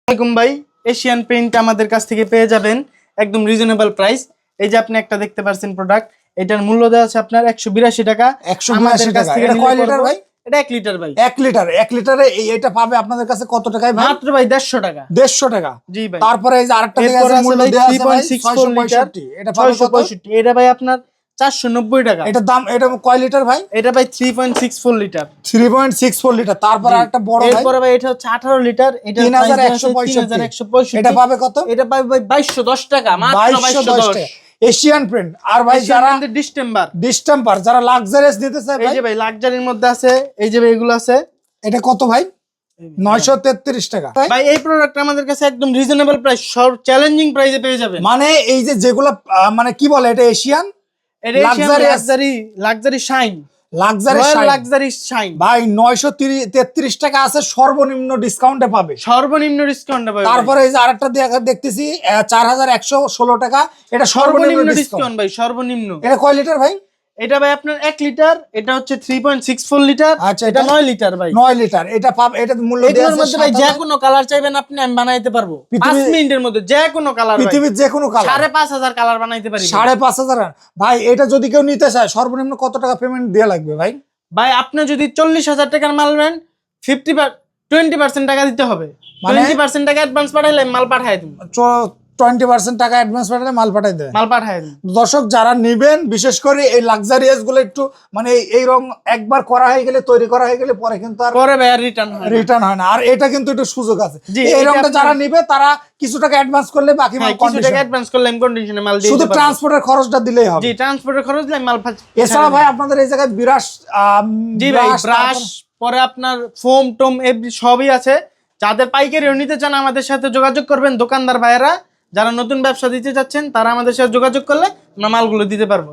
আসসালামু ভাই, Asian paint আমাদের কাছ থেকে পেয়ে যাবেন একদম রিজনেবল প্রাইস। এই যে আপনি একটা দেখতে পাচ্ছেন প্রোডাক্ট, এটার মূল্য দেওয়া আছে আপনার 182 টাকা। 182 টাকা। এটা কয় লিটার ভাই? এটা 1 লিটার ভাই। 1 লিটারে এটা পাবে আপনাদের কাছে কত টাকায় ভাই? মাত্র ভাই 150 টাকা। 150 টাকা। জি ভাই। তারপরে এই যে আরেকটা দেয়া আছে মূল্য দেয়া আছে ভাই 665। এটা পাবে কত? 665। এটা ভাই আপনার 490 টাকা। এটা দাম, এটা কয় লিটার ভাই? এটা ভাই 3.64 লিটার। 3.64 লিটার। তারপর আরেকটা বড় ভাই, এরপর ভাই এটা হচ্ছে 18 লিটার। এটা 3165। এটা পাবে কত? এটা পাবে ভাই 2210 টাকা। মাত্র 2210 টাকা। Asian print. আর ভাই যারা ডিস্টেম্পার যারা লাক্সারিয়াস নিতে চায় ভাই, এই যে ভাই লাক্সারির মধ্যে আছে, এই যে ভাই এগুলো আছে। এটা কত ভাই? 933 টাকা। ভাই এই প্রোডাক্ট আমাদের কাছে একদম রিজনেবল প্রাইস, সব চ্যালেঞ্জিং প্রাইসে পেয়ে যাবেন। মানে এই যে যেগুলো মানে কি বলে, এটা Asian luxury shine, luxury shine ভাই 933 টাকা আছে, সর্বনিম্ন ডিসকাউন্টে পাবে, সর্বনিম্ন ডিসকাউন্টে পাবে। তারপরে এই যে আরেকটা দেখতেছি 4116 টাকা। এটা সর্বনিম্ন ডিসকাউন্ট ভাই, সর্বনিম্ন। এটা কয় লিটার ভাই? এটা ভাই আপনার 1 লিটার। এটা হচ্ছে 3.64 লিটার। আচ্ছা, এটা 9 লিটার ভাই। 9 লিটার। এটা পাবে, এটা মূল্য দেয়া আছে। এর মধ্যে ভাই যে কোনো কালার চাইবেন আপনি, আমি বানাইতে পারবো 5 মিনিটের মধ্যে। যে কোনো কালার, পৃথিবীর যে কোনো কালার 5500 কালার বানাইতে পারি। 5500। ভাই এটা যদি কেউ নিতে চায় সর্বনিম্ন কত টাকা পেমেন্ট দেয়া লাগবে ভাই? ভাই আপনি যদি 40,000 টাকার মাল নেন, 20% টাকা দিতে হবে। 20% টাকা অ্যাডভান্স পাঠাইলে মাল পাঠাই দেব। 20% টাকা অ্যাডভান্স পাঠালে মাল পাঠাই দেবে। মাল পাঠাই দেব। দর্শক যারা নেবেন, বিশেষ করে এই লাক্সারিয়াস গুলো একটু মানে এই রং একবার করা হয়ে গেলে, তৈরি করা হয়ে গেলে পরে কিন্তু আর পরে ভাই রিটার্ন হয় না। আর এটা কিন্তু একটু সুযোগ আছে, এই রংটা যারা নেবে তারা কিছু টাকা অ্যাডভান্স করলে বাকি মাল কিছু টাকা অ্যাডভান্স করলে আমি কন্ডিশনে মাল দিয়ে শুধু ট্রান্সপোর্টের খরচটা দিলেই হবে। জি, ট্রান্সপোর্টের খরচ দিলে মাল। এছাড়া ভাই আপনাদের এই জায়গায় জি ভাই, ব্রাশ, পরে আপনার ফোম টোম সবই আছে। যাদের পাইকারিও নিতে চান আমাদের সাথে যোগাযোগ করবেন। দোকানদার ভাইয়েরা যারা নতুন ব্যবসা দিতে চাচ্ছেন তারা আমাদের সাথে যোগাযোগ করলে আমরা মালগুলো দিতে পারবো।